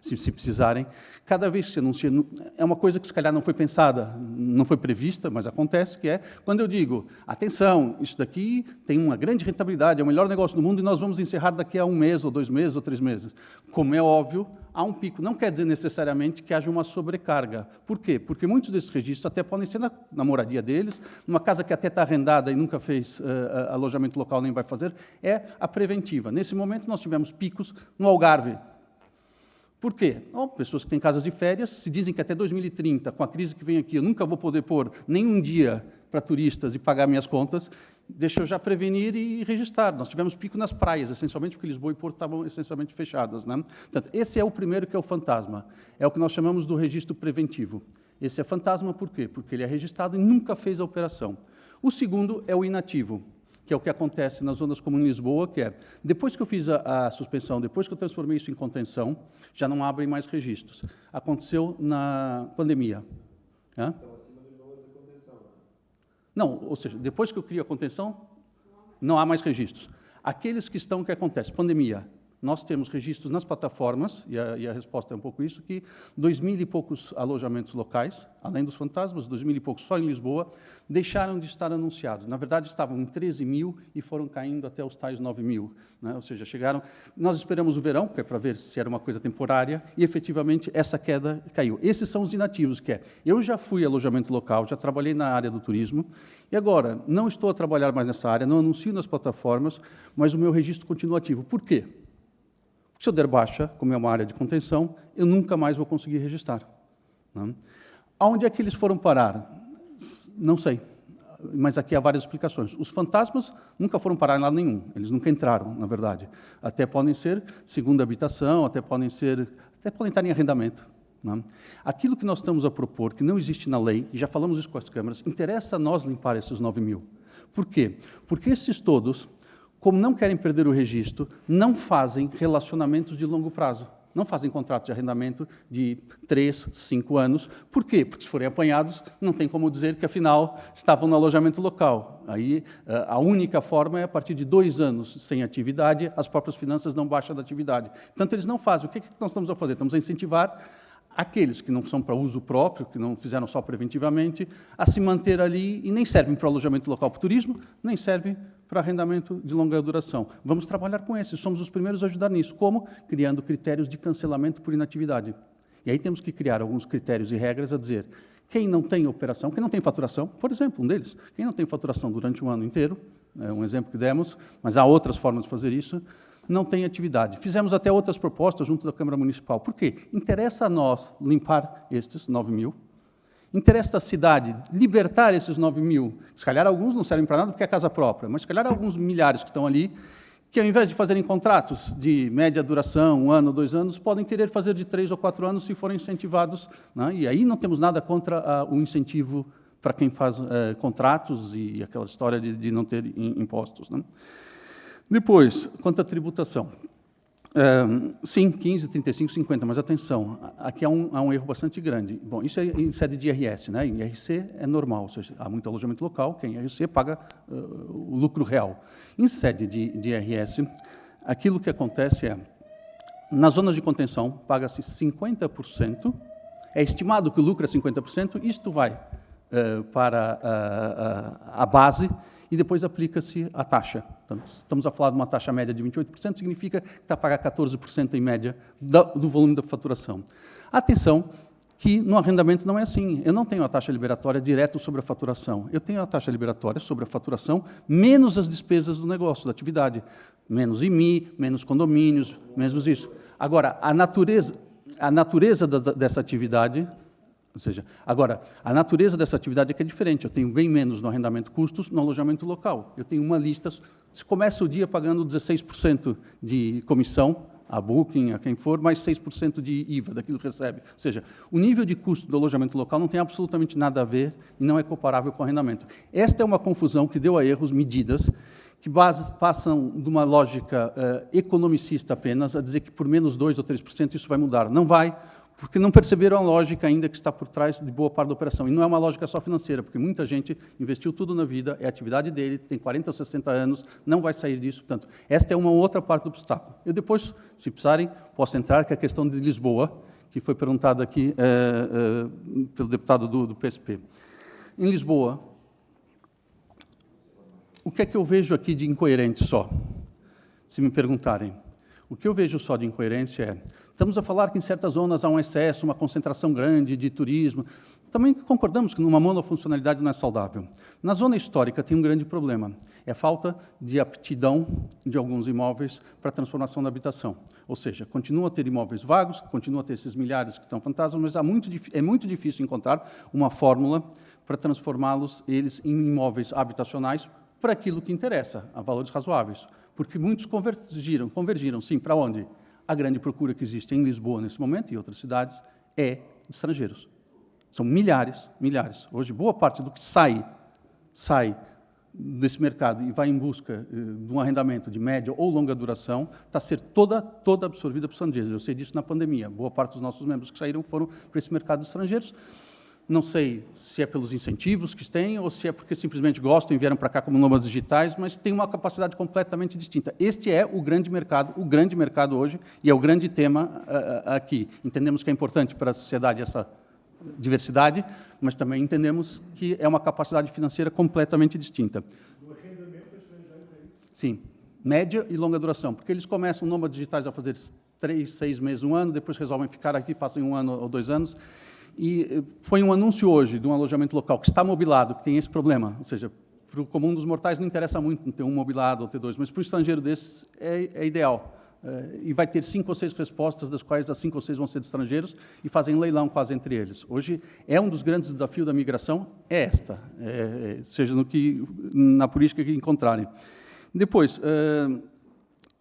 se precisarem. Cada vez que se anuncia, é uma coisa que se calhar não foi pensada, não foi prevista, mas acontece, que é quando eu digo, atenção, isso daqui tem uma grande rentabilidade, é o melhor negócio do mundo e nós vamos encerrar daqui a 1 mês, ou 2 meses, ou 3 meses. Como é óbvio, há um pico. Não quer dizer necessariamente que haja uma sobrecarga. Por quê? Porque muitos desses registros até podem ser na moradia deles, numa casa que até está arrendada e nunca fez alojamento local, nem vai fazer, é a preventiva. Nesse momento, nós tivemos picos no Algarve. Por quê? Pessoas que têm casas de férias, se dizem que até 2030, com a crise que vem aqui, eu nunca vou poder pôr nenhum dia para turistas e pagar minhas contas, deixa eu já prevenir e registrar. Nós tivemos pico nas praias, essencialmente porque Lisboa e Porto estavam essencialmente fechadas. Né? Portanto, esse é o primeiro, que é o fantasma. É o que nós chamamos do registro preventivo. Esse é fantasma por quê? Porque ele é registrado e nunca fez a operação. O segundo é o inativo, que é o que acontece nas zonas como em Lisboa, que é, depois que eu fiz a suspensão, depois que eu transformei isso em contenção, já não abrem mais registros. Aconteceu na pandemia. Hã? Não, ou seja, depois que eu crio a contenção, não há mais registros. Aqueles que estão, o que acontece? Pandemia. Nós temos registros nas plataformas, e a resposta é um pouco isso, que 2.000 e poucos alojamentos locais, além dos fantasmas, 2.000 e poucos só em Lisboa, deixaram de estar anunciados. Na verdade, estavam em 13.000 e foram caindo até os tais 9.000. Né? Ou seja, chegaram... Nós esperamos o verão, que é para ver se era uma coisa temporária, e, efetivamente, essa queda caiu. Esses são os inativos, que é, eu já fui alojamento local, já trabalhei na área do turismo, e agora não estou a trabalhar mais nessa área, não anuncio nas plataformas, mas o meu registro continua ativo. Por quê? Se eu der baixa, como é uma área de contenção, eu nunca mais vou conseguir registrar. Né? Aonde é que eles foram parar? Não sei, mas aqui há várias explicações. Os fantasmas nunca foram parar em lado nenhum, eles nunca entraram, na verdade. Até podem ser segunda habitação, até podem estar em arrendamento. Né? Aquilo que nós estamos a propor, que não existe na lei, e já falamos isso com as câmaras, interessa a nós limpar esses 9.000. Por quê? Porque esses todos, como não querem perder o registro, não fazem relacionamentos de longo prazo. Não fazem contratos de arrendamento de 3, 5 anos. Por quê? Porque, se forem apanhados, não tem como dizer que, afinal, estavam no alojamento local. Aí, a única forma é, a partir de 2 anos sem atividade, as próprias finanças não baixam da atividade. Portanto, eles não fazem. O que nós estamos a fazer? Estamos a incentivar aqueles que não são para uso próprio, que não fizeram só preventivamente, a se manter ali e nem servem para alojamento local para o turismo, nem servem para arrendamento de longa duração. Vamos trabalhar com esses, somos os primeiros a ajudar nisso. Como? Criando critérios de cancelamento por inatividade. E aí temos que criar alguns critérios e regras a dizer quem não tem operação, quem não tem faturação, por exemplo, um deles, quem não tem faturação durante um ano inteiro, é um exemplo que demos, mas há outras formas de fazer isso, não tem atividade. Fizemos até outras propostas junto da Câmara Municipal. Por quê? Interessa a nós limpar estes 9 mil, interessa à cidade libertar esses 9 mil, se calhar alguns não servem para nada porque é casa própria, mas se calhar alguns milhares que estão ali, que ao invés de fazerem contratos de média duração, 1 ano, 2 anos, podem querer fazer de 3 ou 4 anos se forem incentivados, né? E aí não temos nada contra o incentivo para quem faz contratos e aquela história de não ter impostos, né? Depois, quanto à tributação. Sim, 15, 35, 50, mas atenção, aqui há um erro bastante grande. Bom, isso é em sede de IRS, né? Em IRC é normal, ou seja, há muito alojamento local, quem é IRC paga o lucro real. Em sede de IRS, aquilo que acontece é, nas zonas de contenção, paga-se 50%, é estimado que o lucro é 50%, isto vai para a base, e depois aplica-se a taxa. Então, estamos a falar de uma taxa média de 28%, significa que está a pagar 14% em média do volume da faturação. Atenção que no arrendamento não é assim. Eu não tenho a taxa liberatória direto sobre a faturação. Eu tenho a taxa liberatória sobre a faturação menos as despesas do negócio, da atividade. Menos IMI, menos condomínios, menos isso. Agora, a natureza dessa atividade... Ou seja, agora, a natureza dessa atividade é que é diferente. Eu tenho bem menos no arrendamento custos no alojamento local. Eu tenho uma lista, se começa o dia pagando 16% de comissão, a Booking, a quem for, mais 6% de IVA daquilo que recebe. Ou seja, o nível de custo do alojamento local não tem absolutamente nada a ver e não é comparável com o arrendamento. Esta é uma confusão que deu a erros medidas que passam de uma lógica economicista apenas a dizer que por menos 2% ou 3% isso vai mudar. Não vai, porque não perceberam a lógica ainda que está por trás de boa parte da operação. E não é uma lógica só financeira, porque muita gente investiu tudo na vida, é a atividade dele, tem 40 ou 60 anos, não vai sair disso. Portanto, esta é uma outra parte do obstáculo. Eu depois, se precisarem, posso entrar, que é a questão de Lisboa, que foi perguntada aqui pelo deputado do PSP. Em Lisboa, o que é que eu vejo aqui de incoerente só? Se me perguntarem. O que eu vejo só de incoerência é, estamos a falar que em certas zonas há um excesso, uma concentração grande de turismo. Também concordamos que numa monofuncionalidade não é saudável. Na zona histórica tem um grande problema, é a falta de aptidão de alguns imóveis para a transformação da habitação. Ou seja, continua a ter imóveis vagos, continua a ter esses milhares que estão fantasmas, mas é muito difícil encontrar uma fórmula para transformá-los, eles, em imóveis habitacionais para aquilo que interessa, a valores razoáveis. Porque muitos convergiram, sim, para onde? A grande procura que existe em Lisboa nesse momento e outras cidades é de estrangeiros. São milhares. Hoje, boa parte do que sai desse mercado e vai em busca de um arrendamento de média ou longa duração, está a ser toda absorvida por estrangeiros. Eu sei disso na pandemia. Boa parte dos nossos membros que saíram foram para esse mercado de estrangeiros. Não sei se é pelos incentivos que têm ou se é porque simplesmente gostam e vieram para cá como nômades digitais, mas tem uma capacidade completamente distinta. Este é o grande mercado hoje, e é o grande tema aqui. Entendemos que é importante para a sociedade essa diversidade, mas também entendemos que é uma capacidade financeira completamente distinta. No arrendamento estrangeiro é isso? Sim, média e longa duração, porque eles começam nômades digitais a fazer 3, 6 meses, 1 ano, depois resolvem ficar aqui, fazem 1 ano ou 2 anos, e foi um anúncio hoje de um alojamento local que está mobilado, que tem esse problema, ou seja, para o comum dos mortais não interessa muito não ter um mobilado ou ter 2, mas para o estrangeiro desses é ideal. E vai ter 5 ou 6 respostas, das quais as 5 ou 6 vão ser de estrangeiros, e fazem leilão quase entre eles. Hoje, é um dos grandes desafios da migração, seja na política que encontrarem. Depois,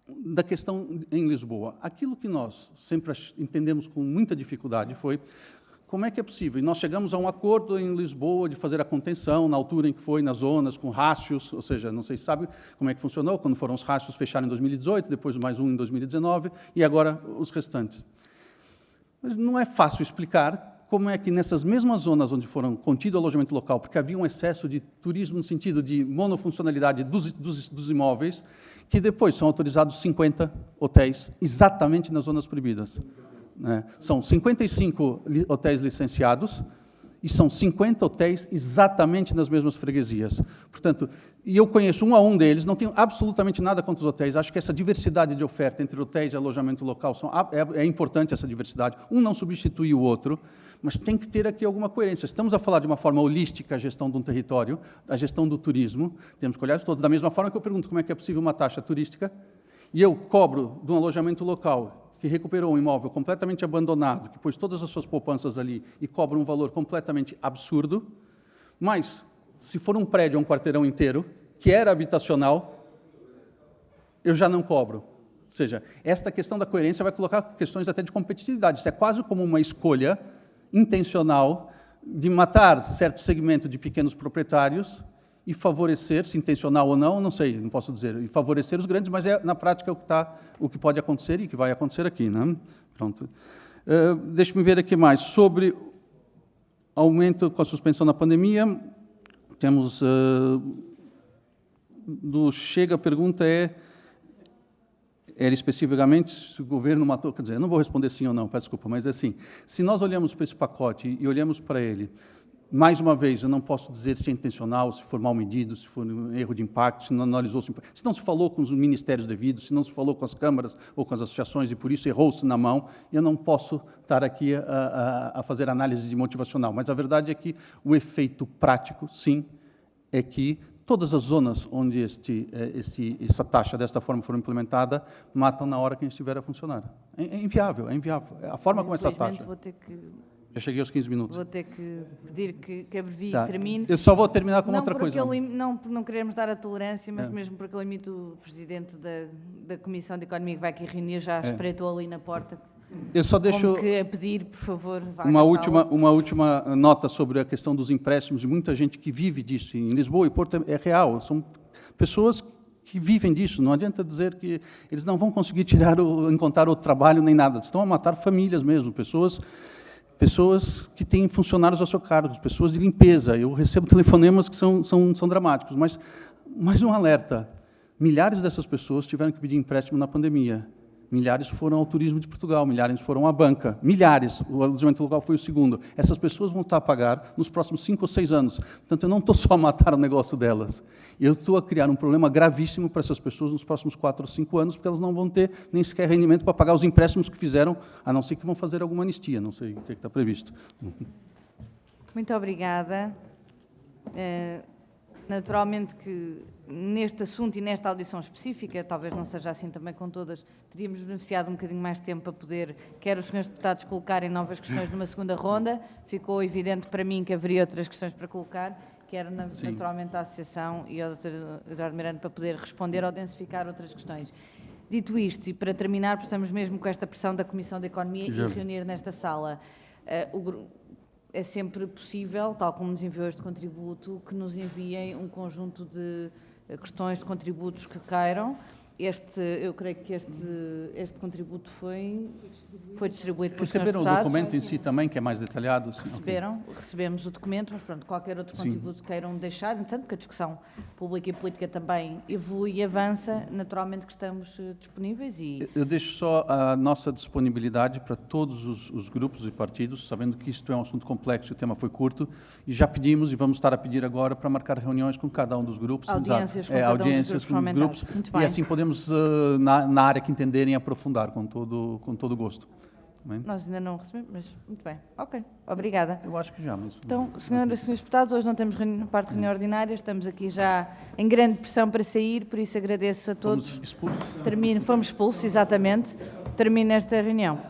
da questão em Lisboa, aquilo que nós sempre entendemos com muita dificuldade foi como é que é possível? E nós chegamos a um acordo em Lisboa de fazer a contenção, na altura em que foi, nas zonas, com rácios, ou seja, não sei se sabe como é que funcionou, quando foram os rácios fecharam em 2018, depois mais um em 2019, e agora os restantes. Mas não é fácil explicar como é que nessas mesmas zonas onde foram contido o alojamento local, porque havia um excesso de turismo no sentido de monofuncionalidade dos imóveis, que depois são autorizados 50 hotéis exatamente nas zonas proibidas. né? São 55 hotéis licenciados e são 50 hotéis exatamente nas mesmas freguesias. Portanto, e eu conheço um a um deles, não tenho absolutamente nada contra os hotéis, acho que essa diversidade de oferta entre hotéis e alojamento local é importante, essa diversidade. Um não substitui o outro, mas tem que ter aqui alguma coerência. Estamos a falar de uma forma holística a gestão de um território, a gestão do turismo, temos que olhar isso todo. Da mesma forma que eu pergunto como é que é possível uma taxa turística, e eu cobro de um alojamento local que recuperou um imóvel completamente abandonado, que pôs todas as suas poupanças ali e cobra um valor completamente absurdo, mas, se for um prédio, um quarteirão inteiro, que era habitacional, eu já não cobro. Ou seja, esta questão da coerência vai colocar questões até de competitividade. Isso é quase como uma escolha intencional de matar certo segmento de pequenos proprietários e favorecer, se intencional ou não sei, não posso dizer, e favorecer os grandes, mas na prática o que pode acontecer e que vai acontecer aqui, né? Pronto. Deixe-me ver aqui mais. Sobre aumento com a suspensão da pandemia, temos... do Chega, a pergunta era especificamente se o governo matou... Quer dizer, eu não vou responder sim ou não, peço desculpa, mas assim, se nós olhamos para esse pacote e olhamos para ele, mais uma vez, eu não posso dizer se é intencional, se for mal medido, se for um erro de impacto, se não analisou, se não se falou com os ministérios devidos, se não se falou com as câmaras ou com as associações e por isso errou-se na mão, eu não posso estar aqui a fazer análise de motivacional. Mas a verdade é que o efeito prático, sim, é que todas as zonas onde essa taxa desta forma for implementada matam na hora que estiver a funcionar. É inviável, é inviável. A forma como essa taxa... Vou ter que... Já cheguei aos 15 minutos. Vou ter que pedir que abrevie e Tá. termine. Eu só vou terminar com outra coisa. Não por não queremos dar a tolerância, mas mesmo porque eu limito o Presidente da Comissão de Economia que vai aqui reunir, já espreitou ali na porta. Eu só deixo Como que a pedir, por favor, vá uma à sala. última nota sobre a questão dos empréstimos, e muita gente que vive disso. Em Lisboa e Porto é real, são pessoas que vivem disso. Não adianta dizer que eles não vão conseguir encontrar outro trabalho nem nada. Estão a matar famílias mesmo, pessoas que têm funcionários a seu cargo, pessoas de limpeza. Eu recebo telefonemas que são dramáticos, mas mais um alerta. Milhares dessas pessoas tiveram que pedir empréstimo na pandemia. Milhares foram ao turismo de Portugal, milhares foram à banca, milhares, o alojamento local foi o segundo. Essas pessoas vão estar a pagar nos próximos 5 ou 6 anos. Portanto, eu não estou só a matar o negócio delas, eu estou a criar um problema gravíssimo para essas pessoas nos próximos 4 ou 5 anos, porque elas não vão ter nem sequer rendimento para pagar os empréstimos que fizeram, a não ser que vão fazer alguma anistia, não sei o que está previsto. Muito obrigada. Naturalmente que neste assunto e nesta audição específica, talvez não seja assim também com todas, teríamos beneficiado um bocadinho mais de tempo para poder, quer os senhores deputados colocarem novas questões numa segunda ronda, ficou evidente para mim que haveria outras questões para colocar, quer naturalmente a Associação e ao Dr. Eduardo Miranda para poder responder ou densificar outras questões. Dito isto, e para terminar, porque estamos mesmo com esta pressão da Comissão de Economia e reunir nesta sala, é sempre possível, tal como nos enviou este contributo, que nos enviem um conjunto de questões de contributos que queiram. Eu creio que este contributo foi distribuído por Receberam o documento em si também, que é mais detalhado? Sim, recebemos o documento, mas pronto, qualquer outro contributo que queiram deixar, entretanto, porque a discussão pública e política também evolui e avança, naturalmente que estamos disponíveis e... Eu deixo só a nossa disponibilidade para todos os grupos e partidos, sabendo que isto é um assunto complexo, o tema foi curto, e já pedimos e vamos estar a pedir agora para marcar reuniões com cada um dos grupos. Audiências com cada um dos grupos. Muito bem. E assim podemos, na área que entenderem, aprofundar com todo gosto. Bem? Nós ainda não recebemos, mas muito bem. Ok, obrigada. Eu acho que já. Mas... Então, senhoras e senhores deputados, hoje não temos parte de reunião ordinária, estamos aqui já em grande pressão para sair, por isso agradeço a todos. Fomos expulsos? Fomos expulsos, exatamente. Termino esta reunião.